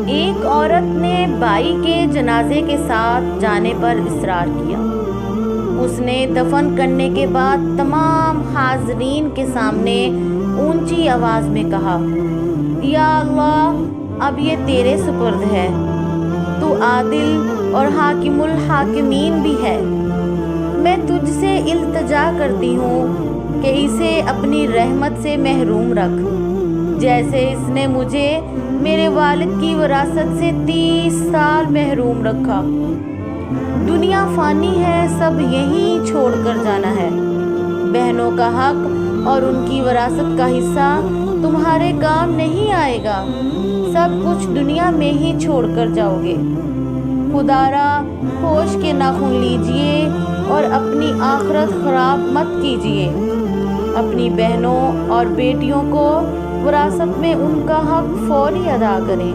ایک عورت نے بائی کے جنازے کے ساتھ جانے پر اصرار کیا۔ اس نے دفن کرنے کے بعد تمام حاضرین کے سامنے اونچی آواز میں کہا، یا اللہ، اب یہ تیرے سپرد ہے، تو عادل اور حاکم الحاکمین بھی ہے۔ میں تجھ سے التجا کرتی ہوں کہ اسے اپنی رحمت سے محروم رکھ، جیسے اس نے مجھے میرے والد کی وراثت سے 30 سال محروم رکھا۔ دنیا فانی ہے، سب یہیں چھوڑ کر جانا ہے۔ بہنوں کا حق اور ان کی وراثت کا حصہ تمہارے کام نہیں آئے گا، سب کچھ دنیا میں ہی چھوڑ کر جاؤ گے۔ خدارا ہوش کے ناخن لیجئے اور اپنی آخرت خراب مت کیجئے۔ اپنی بہنوں اور بیٹیوں کو وراثت میں ان کا حق فوری ادا کریں۔